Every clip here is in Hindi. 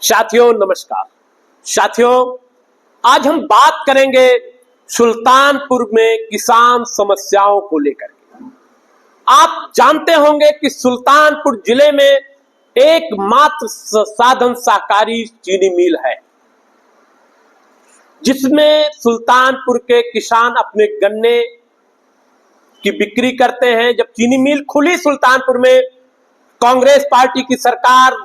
साथियों नमस्कार। साथियों आज हम बात करेंगे सुल्तानपुर में किसान समस्याओं को लेकर के। आप जानते होंगे कि सुल्तानपुर जिले में एकमात्र साधन सहकारी चीनी मिल है, जिसमें सुल्तानपुर के किसान अपने गन्ने की बिक्री करते हैं। जब चीनी मिल खुली सुल्तानपुर में, कांग्रेस पार्टी की सरकार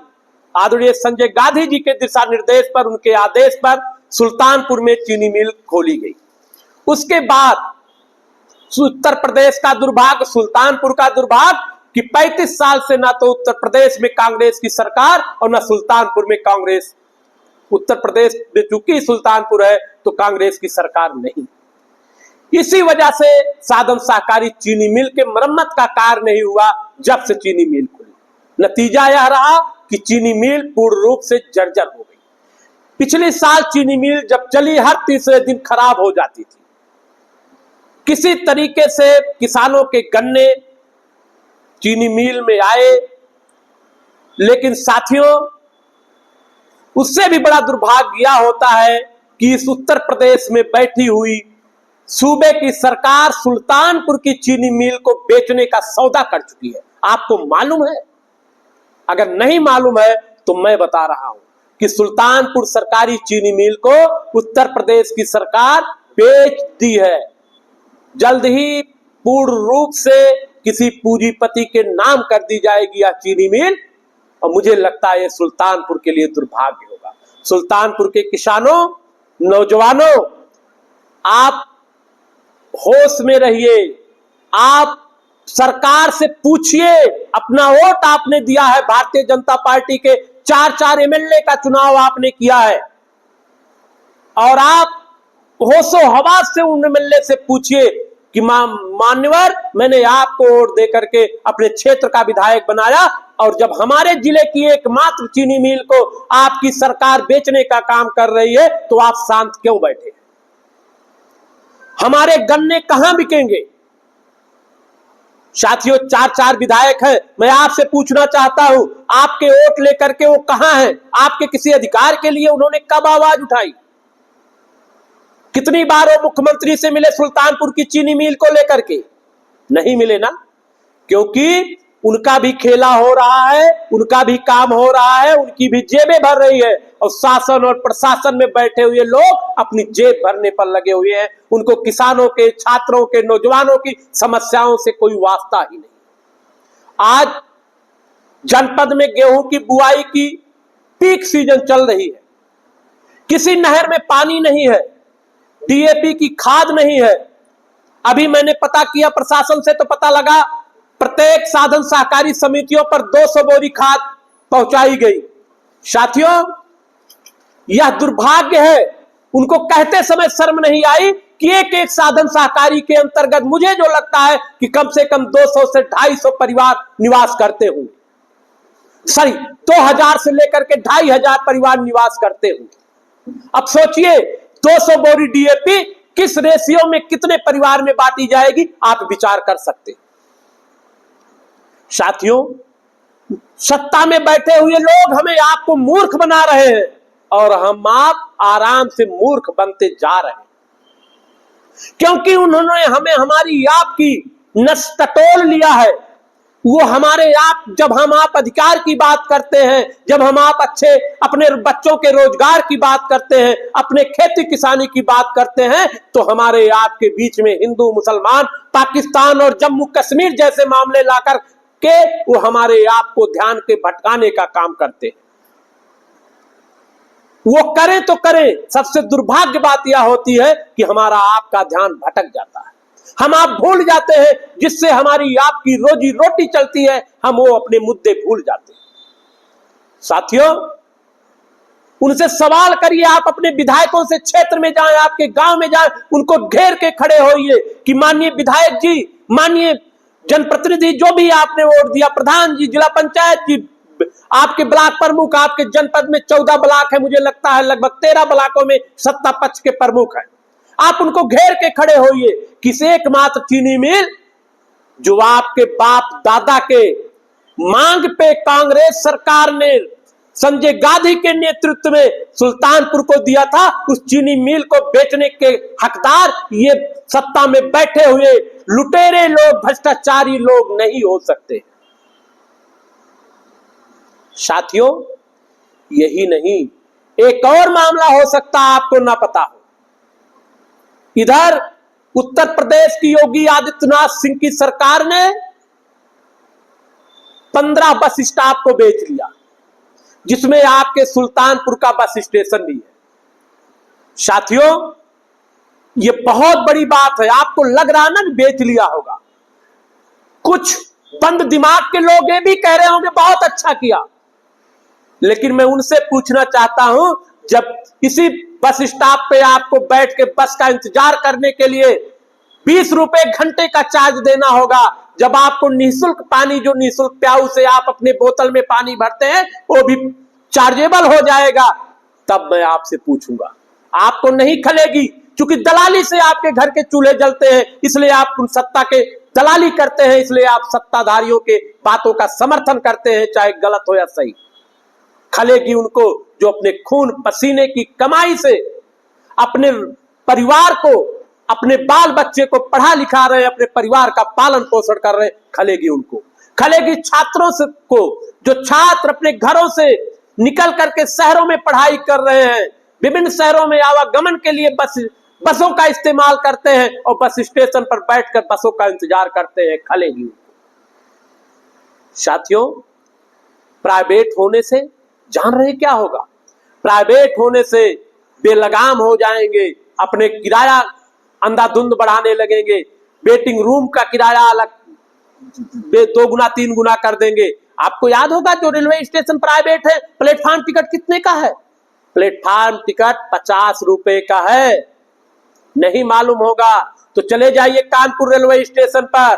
आदरणीय संजय गांधी जी के दिशा निर्देश पर, उनके आदेश पर सुल्तानपुर में चीनी मिल खोली गई। उसके बाद उत्तर प्रदेश का दुर्भाग्य, सुल्तानपुर का दुर्भाग्य कि 35 साल से ना तो उत्तर प्रदेश में कांग्रेस की सरकार और ना सुल्तानपुर में कांग्रेस। उत्तर प्रदेश में चूंकि सुल्तानपुर है तो कांग्रेस की सरकार नहीं। इसी वजह से साधन सहकारी चीनी मिल के मरम्मत का कार्य नहीं हुआ जब से चीनी मिल खुली। नतीजा यह रहा कि चीनी मिल पूर्ण रूप से जर्जर हो गई। पिछले साल चीनी मिल जब चली, हर तीसरे दिन खराब हो जाती थी। किसी तरीके से किसानों के गन्ने चीनी मिल में आए, लेकिन साथियों उससे भी बड़ा दुर्भाग्य यह होता है कि इस उत्तर प्रदेश में बैठी हुई सूबे की सरकार सुल्तानपुर की चीनी मिल को बेचने का सौदा कर चुकी है। आपको मालूम है? अगर नहीं मालूम है तो मैं बता रहा हूं कि सुल्तानपुर सरकारी चीनी मिल को उत्तर प्रदेश की सरकार बेच दी है। जल्द ही पूर्ण रूप से किसी पूंजीपति के नाम कर दी जाएगी यह चीनी मिल, और मुझे लगता है सुल्तानपुर के लिए दुर्भाग्य होगा। सुल्तानपुर के किसानों, नौजवानों, आप होश में रहिए। आप सरकार से पूछिए, अपना वोट आपने दिया है भारतीय जनता पार्टी के 4 एमएलए का चुनाव आपने किया है, और आप होशो हवास से उन एमएलए से पूछिए कि मान्यवर, मैंने आपको वोट देकर के अपने क्षेत्र का विधायक बनाया, और जब हमारे जिले की एकमात्र चीनी मिल को आपकी सरकार बेचने का काम कर रही है तो आप शांत क्यों बैठे? हमारे गन्ने कहां बिकेंगे? साथियों 4 विधायक हैं। मैं आपसे पूछना चाहता हूं, आपके वोट लेकर के वो कहां हैं? आपके किसी अधिकार के लिए उन्होंने कब आवाज उठाई? कितनी बार वो मुख्यमंत्री से मिले सुल्तानपुर की चीनी मिल को लेकर के? नहीं मिले ना, क्योंकि उनका भी खेला हो रहा है, उनका भी काम हो रहा है, उनकी भी जेबें भर रही है, और शासन और प्रशासन में बैठे हुए लोग अपनी जेब भरने पर लगे हुए हैं। उनको किसानों के, छात्रों के, नौजवानों की समस्याओं से कोई वास्ता ही नहीं। आज जनपद में गेहूं की बुआई की पीक सीजन चल रही है, किसी नहर में पानी नहीं है, डीएपी की खाद नहीं है। अभी मैंने पता किया प्रशासन से, तो पता लगा प्रत्येक साधन सहकारी समितियों पर 200 बोरी खाद पहुंचाई गई। साथियों यह दुर्भाग्य है। उनको कहते समय शर्म नहीं आई कि एक साधन सहकारी के अंतर्गत मुझे जो लगता है कि कम से कम 200 से 250 परिवार निवास करते होंगे। सॉरी, 2000 से लेकर के 2500 परिवार निवास करते होंगे। अब सोचिए 200 बोरी डीएपी किस रेशियो में कितने परिवार में बांटी जाएगी, आप विचार कर सकते हैं। साथियों सत्ता में बैठे हुए लोग हमें आपको मूर्ख बना रहे हैं, और हम आप आराम से मूर्ख बनते जा रहे हैं, क्योंकि उन्होंने हमें हमारी आपकी नस टटोल लिया है। वो हमारे आप, जब हम आप अधिकार की बात करते हैं, जब हम आप अच्छे अपने बच्चों के रोजगार की बात करते हैं, अपने खेती किसानी की बात करते हैं, तो हमारे आपके बीच में हिंदू, मुसलमान, पाकिस्तान और जम्मू कश्मीर जैसे मामले लाकर के वो हमारे आप को ध्यान के भटकाने का काम करते हैं। वो करें तो करें, सबसे दुर्भाग्य बात यह होती है कि हमारा आपका ध्यान भटक जाता है। हम आप भूल जाते हैं, जिससे हमारी आपकी रोजी रोटी चलती है, हम वो अपने मुद्दे भूल जाते हैं। साथियों उनसे सवाल करिए, आप अपने विधायकों से क्षेत्र में जाएं, आपके गांव में जाएं, उनको घेर के खड़े होइए कि माननीय विधायक जी, माननीय जनप्रतिनिधि, जो भी आपने वोट दिया, प्रधान जी, जिला पंचायत जी, आपके ब्लॉक प्रमुख, आपके जनपद में 14 ब्लॉक है, मुझे लगता है लगभग 13 ब्लॉकों में सत्ता पक्ष के प्रमुख हैं। आप उनको घेर के खड़े होइए कि एकमात्र चीनी मिल जो आपके बाप दादा के मांग पे कांग्रेस सरकार ने संजय गांधी के नेतृत्व में सुल्तानपुर को दिया था, उस चीनी मिल को बेचने के हकदार ये सत्ता में बैठे हुए लुटेरे लोग, भ्रष्टाचारी लोग नहीं हो सकते। साथियों, यही नहीं, एक और मामला हो सकता है आपको ना पता हो। इधर उत्तर प्रदेश की योगी आदित्यनाथ सिंह की सरकार ने 15 बस स्टॉप को बेच लिया, जिसमें आपके सुल्तानपुर का बस स्टेशन भी है। साथियों, ये बहुत बड़ी बात है। आपको लग रहा ना बेच लिया होगा, कुछ बंद दिमाग के लोग ये भी कह रहे होंगे बहुत अच्छा किया, लेकिन मैं उनसे पूछना चाहता हूं, जब इसी बस स्टॉप पे आपको बैठ के बस का इंतजार करने के लिए 20 रुपए घंटे का चार्ज देना होगा, जब आपको निःशुल्क पानी, जो निःशुल्क प्याऊ से आप अपने बोतल में पानी भरते हैं, वो भी चार्जेबल हो जाएगा, तब मैं आपसे पूछूंगा। आपको नहीं खलेगी, क्योंकि दलाली से आपके घर के चूल्हे जलते हैं, इसलिए आप उन सत्ता के दलाली करते हैं, इसलिए आप सत्ताधारियों के बातों का समर्थन करते हैं, चाहे गलत हो या सही। खलेगी उनको जो अपने खून पसीने की कमाई से अपने परिवार को, अपने बाल बच्चे को पढ़ा लिखा रहे हैं, अपने परिवार का पालन पोषण कर रहे हैं, खलेगी उनको। खलेगी छात्रों से को, जो छात्र अपने घरों से निकल करके शहरों में पढ़ाई कर रहे हैं, विभिन्न शहरों में आवागमन के लिए बसों का इस्तेमाल करते हैं और बस स्टेशन पर बैठकर बसों का इंतजार करते हैं, खलेगी। साथियों, प्राइवेट होने से जान रहे क्या होगा? प्राइवेट होने से बेलगाम हो जाएंगे, अपने किराया अंधाधुंध बढ़ाने लगेंगे, वेटिंग रूम का किराया अलग 2 गुना 3 गुना कर देंगे। आपको याद होगा, जो रेलवे स्टेशन प्राइवेट है, प्लेटफॉर्म टिकट कितने का है? प्लेटफॉर्म टिकट 50 रुपए का है। नहीं मालूम होगा तो चले जाइए कानपुर रेलवे स्टेशन पर,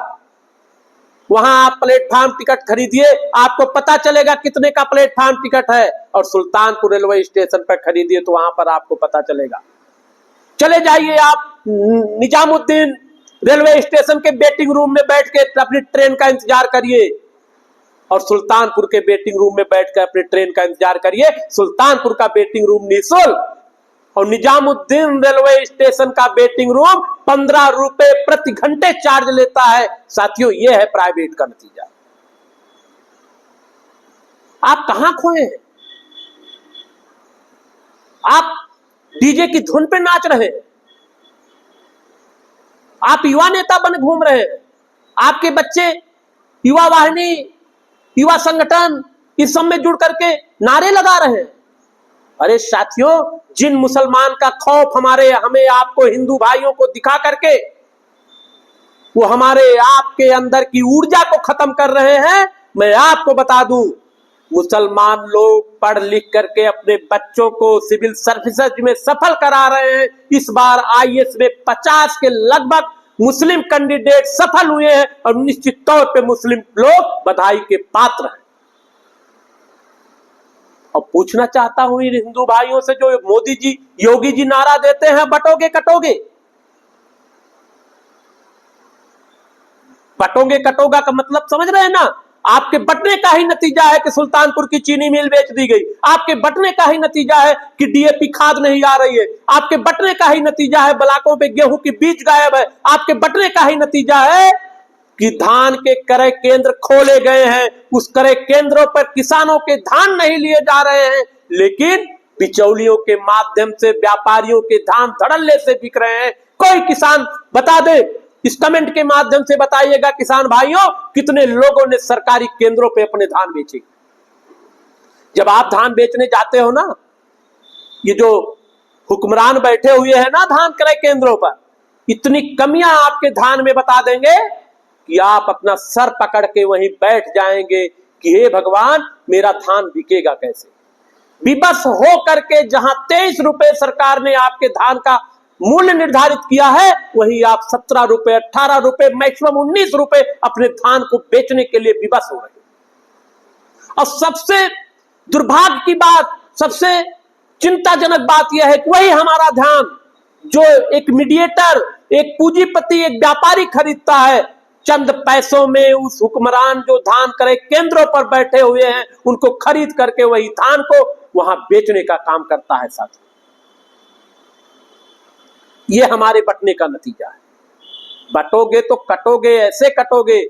वहां आप प्लेटफॉर्म टिकट खरीदिए, आपको पता चलेगा कितने का प्लेटफॉर्म टिकट है, और सुल्तानपुर रेलवे स्टेशन पर खरीदिए तो वहां पर आपको पता चलेगा। चले जाइए आप निजामुद्दीन रेलवे स्टेशन के वेटिंग रूम में बैठ के अपनी ट्रेन का इंतजार करिए, और सुल्तानपुर के वेटिंग रूम में बैठकर अपनी ट्रेन का इंतजार करिए। सुल्तानपुर का वेटिंग रूम निःशुल्क और निजामुद्दीन रेलवे स्टेशन का वेटिंग रूम 15 रुपए प्रति घंटे चार्ज लेता है। साथियों, यह है प्राइवेट का नतीजा। आप कहां खोए हैं? आप डीजे की धुन पे नाच रहे हैं, आप युवा नेता बन घूम रहे हैं, आपके बच्चे युवा वाहिनी, युवा संगठन इस सब में जुड़ करके नारे लगा रहे हैं। अरे साथियों, जिन मुसलमान का खौफ हमें आपको हिंदू भाइयों को दिखा करके वो हमारे आपके अंदर की ऊर्जा को खत्म कर रहे हैं, मैं आपको बता दूं, मुसलमान लोग पढ़ लिख करके अपने बच्चों को सिविल सर्विसेज में सफल करा रहे हैं। इस बार आईएएस में 50 के लगभग मुस्लिम कैंडिडेट सफल हुए हैं, और निश्चित तौर पे मुस्लिम लोग बधाई के पात्र हैं। और पूछना चाहता हूं इन हिंदू भाइयों से, जो मोदी जी, योगी जी नारा देते हैं बटोगे कटोगे, बटोगे कटोगा का मतलब समझ रहे हैं ना? आपके बटने का ही नतीजा है कि सुल्तानपुर की चीनी मिल बेच दी गई, आपके बटने का ही नतीजा है कि डीएपी खाद नहीं आ रही है, आपके बटने का ही नतीजा है ब्लॉकों पे गेहूं की बीज गायब है, आपके बटने का ही नतीजा है कि धान के क्रय केंद्र खोले गए हैं, उस क्रय केंद्रों पर किसानों के धान नहीं लिए जा रहे हैं, लेकिन बिचौलियों के माध्यम से व्यापारियों के धान धड़ल्ले से बिक रहे हैं। कोई किसान बता दे, इस कमेंट के माध्यम से बताइएगा किसान भाइयों, कितने लोगों ने सरकारी केंद्रों पे अपने धान बेचे। जब आप धान बेचने जाते हो ना, ये जो हुक्मरान बैठे हुए हैं ना धान क्रय केंद्रों पर, इतनी कमियां आपके धान में बता देंगे कि आप अपना सर पकड़ के वहीं बैठ जाएंगे कि हे भगवान, मेरा धान बिकेगा कैसे। विवश हो करके जहां 23 रुपए सरकार ने आपके धान का मूल्य निर्धारित किया है, वहीं आप 17 रुपए, 18 रुपए, मैक्सिमम 19 रुपए अपने धान को बेचने के लिए विवश हो रहे हैं। और सबसे दुर्भाग्य की बात, सबसे चिंताजनक बात यह है कि वही हमारा धान जो एक मीडिएटर, एक पूंजीपति, एक व्यापारी खरीदता है, चंद पैसों में उस हुक्मरान जो धान क्रय केंद्रों पर बैठे हुए हैं उनको खरीद करके वही धान को वहां बेचने का काम करता है साथियों। ये हमारे बंटने का नतीजा है। बटोगे तो कटोगे, ऐसे कटोगे,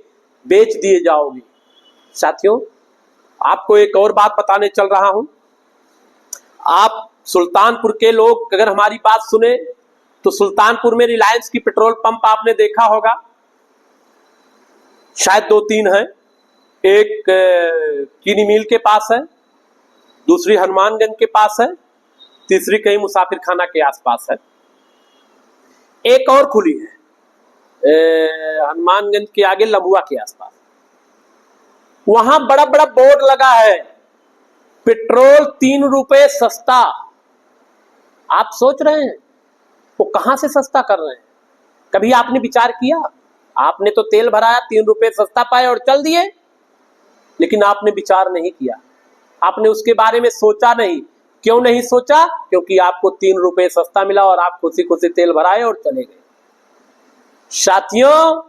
बेच दिए जाओगे। साथियों, आपको एक और बात बताने चल रहा हूं। आप सुल्तानपुर के लोग अगर हमारी बात सुने तो सुल्तानपुर में रिलायंस की पेट्रोल पंप आपने देखा होगा, शायद 2-3 है। एक चीनी मिल के पास है, दूसरी हनुमानगंज के पास है, तीसरी कहीं मुसाफिर खाना के आसपास है, एक और खुली है हनुमानगंज के आगे लम्बुआ के आसपास। वहां बड़ा बड़ा बोर्ड लगा है, पेट्रोल 3 रुपए सस्ता। आप सोच रहे हैं वो कहां से सस्ता कर रहे हैं? कभी आपने विचार किया? आपने तो तेल भराया, 3 रुपए सस्ता पाए और चल दिए, लेकिन आपने विचार नहीं किया, आपने उसके बारे में सोचा नहीं। क्यों नहीं सोचा? क्योंकि आपको 3 रुपए सस्ता मिला और आप खुशी खुशी तेल भराए और चले गए। साथियों,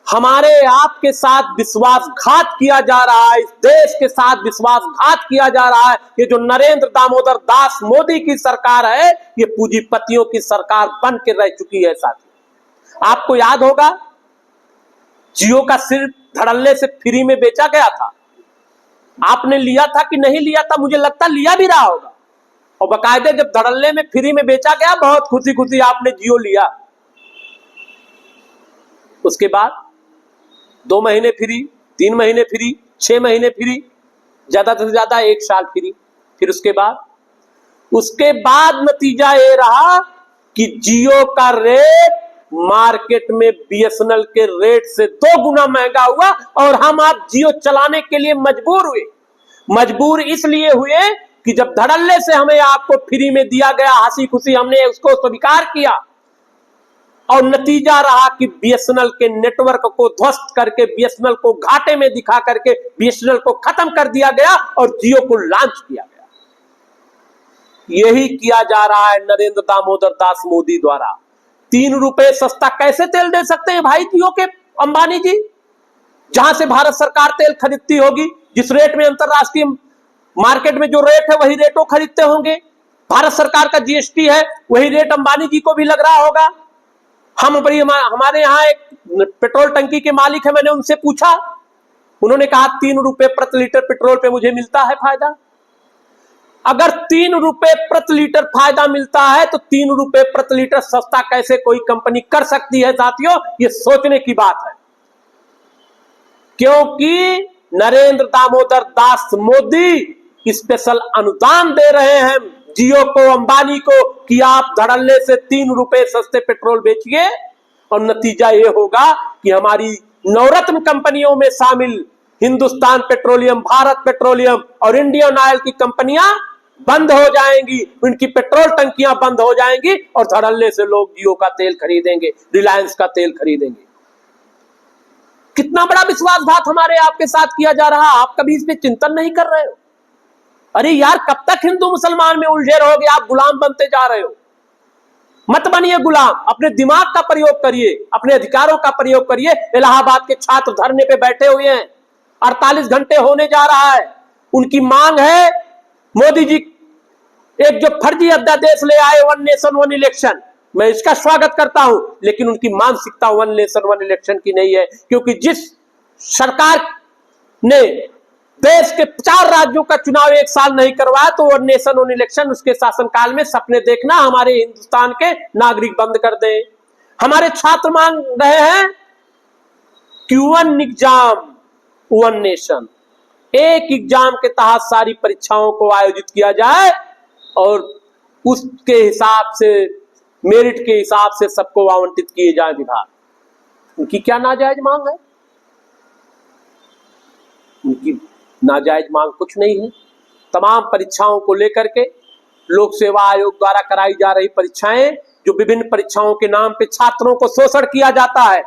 हमारे आपके साथ विश्वासघात किया जा रहा है, इस देश के साथ विश्वासघात किया जा रहा है। ये जो नरेंद्र दामोदर दास मोदी की सरकार है, ये पूंजीपतियों की सरकार बन के रह चुकी है। साथियों, आपको याद होगा जियो का सिर्फ धड़ल्ले से फ्री में बेचा गया था। आपने लिया था कि नहीं लिया था? मुझे लगता लिया भी रहा होगा। और बाकायदे जब धड़ल्ले में फ्री में बेचा गया, बहुत खुशी खुशी आपने जियो लिया। उसके बाद 2 महीने फ्री, 3 महीने फ्री, 6 महीने फ्री, ज्यादा से ज्यादा 1 साल फ्री। फिर उसके बाद नतीजा ये रहा कि जियो का रेट मार्केट में बीएसएनएल के रेट से 2 गुना महंगा हुआ और हम आप जियो चलाने के लिए मजबूर हुए। मजबूर इसलिए हुए कि जब धड़ल्ले से हमें आपको फ्री में दिया गया, हंसी खुशी हमने उसको स्वीकार किया, और नतीजा रहा कि बीएसएनएल के नेटवर्क को ध्वस्त करके, बीएसएनएल को घाटे में दिखा करके बीएसएनएल को खत्म कर दिया गया और जियो को लॉन्च किया गया। यही किया जा रहा है नरेंद्र दामोदर दास मोदी द्वारा। 3 रुपए सस्ता कैसे तेल दे सकते हैं भाई जियो के अंबानी जी? जहां से भारत सरकार तेल खरीदती होगी, जिस रेट में अंतरराष्ट्रीय मार्केट में जो रेट है वही रेट वो खरीदते होंगे। भारत सरकार का जीएसटी है, वही रेट अंबानी जी को भी लग रहा होगा। हमारे यहाँ एक पेट्रोल टंकी के मालिक है, मैंने उनसे पूछा, उन्होंने कहा 3 रुपए प्रति लीटर पेट्रोल पे मुझे मिलता है फायदा। अगर 3 रुपए प्रति लीटर फायदा मिलता है तो 3 रुपए प्रति लीटर सस्ता कैसे कोई कंपनी कर सकती है? साथियों, ये सोचने की बात है, क्योंकि नरेंद्र दामोदर दास मोदी स्पेशल अनुदान दे रहे हैं जियो को, अंबानी को, कि आप धड़ल्ले से 3 रुपए सस्ते पेट्रोल बेचिए। और नतीजा ये होगा कि हमारी नवरत्न कंपनियों में शामिल हिंदुस्तान पेट्रोलियम, भारत पेट्रोलियम और इंडियन ऑयल की कंपनियां बंद हो जाएंगी, उनकी पेट्रोल टंकियां बंद हो जाएंगी और धड़ल्ले से लोग जियो का तेल खरीदेंगे, रिलायंस का तेल खरीदेंगे। कितना बड़ा विश्वासघात हमारे आपके साथ किया जा रहा है, आप कभी इस पे चिंतन नहीं कर रहे हो? अरे यार, कब तक हिंदू मुसलमान में उलझे रहोगे? आप गुलाम बनते जा रहे हो। मत बनिए गुलाम, अपने दिमाग का प्रयोग करिए, अपने अधिकारों का प्रयोग करिए। इलाहाबाद के छात्र धरने पे बैठे हुए हैं, 48 घंटे होने जा रहा है। उनकी मांग है मोदी जी एक जो फर्जी अध्यादेश ले आए, 1 नेशन 1 इलेक्शन, मैं इसका स्वागत करता हूं, लेकिन उनकी मानसिकता 1 नेशन 1 इलेक्शन की नहीं है। क्योंकि जिस सरकार ने देश के 4 राज्यों का चुनाव 1 साल नहीं करवाया, तो 1 नेशन 1 इलेक्शन उसके शासनकाल में सपने देखना हमारे हिंदुस्तान के नागरिक बंद कर दें। हमारे छात्र मांग रहे हैं कि 1 एग्जाम 1 नेशन, एक एग्जाम के तहत सारी परीक्षाओं को आयोजित किया जाए और उसके हिसाब से, मेरिट के हिसाब से सबको आवंटित किए जाए विभाग। उनकी क्या नाजायज मांग है? उनकी नाजायज मांग कुछ नहीं है। तमाम परीक्षाओं को लेकर के लोक सेवा आयोग द्वारा कराई जा रही परीक्षाएं, जो विभिन्न परीक्षाओं के नाम पे छात्रों को शोषण किया जाता है,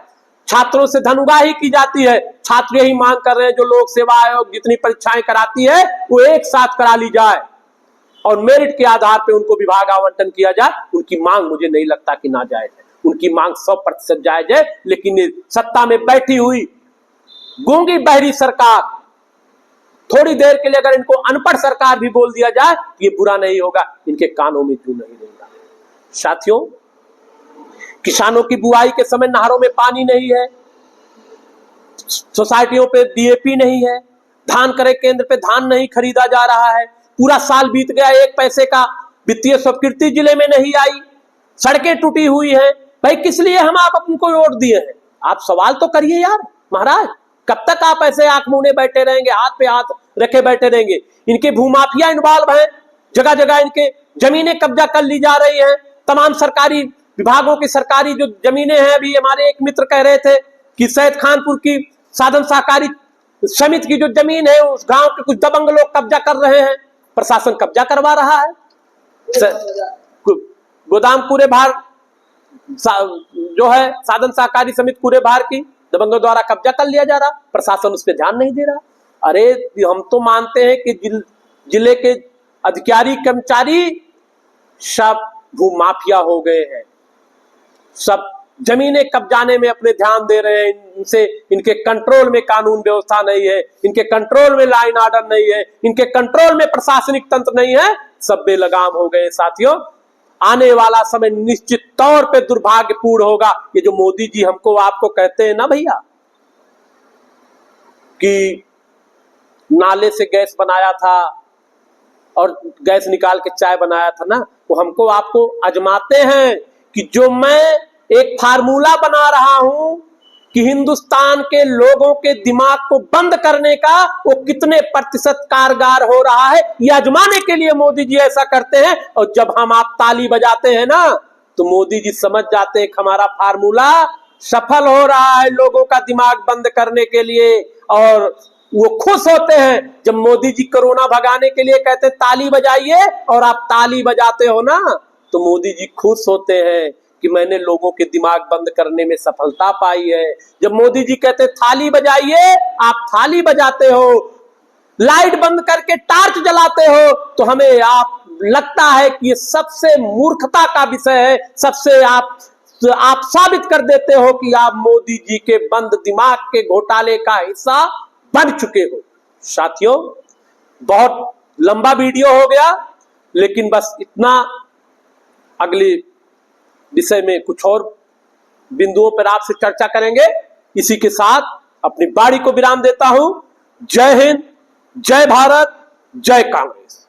छात्रों से धनुगाही की जाती है। छात्र यही मांग कर रहे हैं जो लोक सेवा आयोग जितनी परीक्षाएं कराती है वो एक साथ करा ली जाए और मेरिट के आधार पे उनको विभाग आवंटन किया जाए। उनकी मांग मुझे नहीं लगता कि नाजायज है। उनकी मांग 100% जायज है, लेकिन ये सत्ता में बैठी हुई गूंगी बहरी सरकार, थोड़ी देर के लिए अगर इनको अनपढ़ सरकार भी बोल दिया जाए ये बुरा नहीं होगा, इनके कानों में जू नहीं रहेगा। साथियों, किसानों की बुआई के समय नहरों में पानी नहीं है, सोसाइटियों पे डीएपी नहीं है, धान क्रय केंद्र पे धान नहीं खरीदा जा रहा है, पूरा साल बीत गया, एक पैसे का वित्तीय स्वीकृति जिले में नहीं आई, सड़कें टूटी हुई हैं। भाई किस लिए हम आप उनको वोट दिए हैं? आप सवाल तो करिए यार महाराज, कब तक आप ऐसे आंख मूंदे बैठे रहेंगे, हाथ पे हाथ रखे बैठे रहेंगे? इनके भूमाफिया इन्वॉल्व हैं, जगह जगह इनके जमीनें कब्जा कर ली जा रही हैं, तमाम सरकारी विभागों की सरकारी जो जमीनें हैं, अभी हमारे एक मित्र कह रहे थे कि सैयद खानपुर की साधन सहकारी समिति की जो जमीन है उस गांव के कुछ दबंग लोग कब्जा कर रहे हैं, प्रशासन कब्जा करवा रहा है। गोदाम कूड़े भार जो है साधन सहकारी समिति कूड़े भार की दबंगों द्वारा कब्जा कर लिया जा रहा, प्रशासन उस पर ध्यान नहीं दे रहा। अरे हम तो मानते हैं कि जिले के अधिकारी कर्मचारी सब भूमाफिया हो गए हैं, सब जमीनें कब्जाने में अपने ध्यान दे रहे हैं, इनसे इनके कंट्रोल में कानून व्यवस्था नहीं है, इनके कंट्रोल में लाइन ऑर्डर नहीं है, इनके कंट्रोल में प्रशासनिक तंत्र नहीं है, सब बेलगाम हो गए। साथियों, आने वाला समय निश्चित तौर पे दुर्भाग्यपूर्ण होगा। ये जो मोदी जी हमको आपको कहते हैं ना भैया कि नाले से गैस बनाया था और गैस निकाल के चाय बनाया था ना, वो हमको आपको आजमाते हैं कि जो मैं एक फार्मूला बना रहा हूं कि हिंदुस्तान के लोगों के दिमाग को बंद करने का वो कितने प्रतिशत कारगर हो रहा है, ये आजमाने के लिए मोदी जी ऐसा करते हैं। और जब हम आप ताली बजाते हैं ना तो मोदी जी समझ जाते हैं कि हमारा फार्मूला सफल हो रहा है लोगों का दिमाग बंद करने के लिए, और वो खुश होते हैं जब मोदी जी कोरोना भगाने के लिए कहते ताली बजाइए और आप ताली बजाते हो ना, तो मोदी जी खुश होते हैं कि मैंने लोगों के दिमाग बंद करने में सफलता पाई है। जब मोदी जी कहते थाली बजाइए आप थाली बजाते हो, लाइट बंद करके टार्च जलाते हो, तो हमें आप लगता है कि ये सबसे मूर्खता का विषय है, सबसे आप साबित कर देते हो कि आप मोदी जी के बंद दिमाग के घोटाले का हिस्सा बन चुके हो। साथियों, बहुत लंबा वीडियो हो गया, लेकिन बस इतना, अगली विषय में कुछ और बिंदुओं पर आपसे चर्चा करेंगे। इसी के साथ अपनी बारी को विराम देता हूं। जय हिंद, जय भारत, जय कांग्रेस।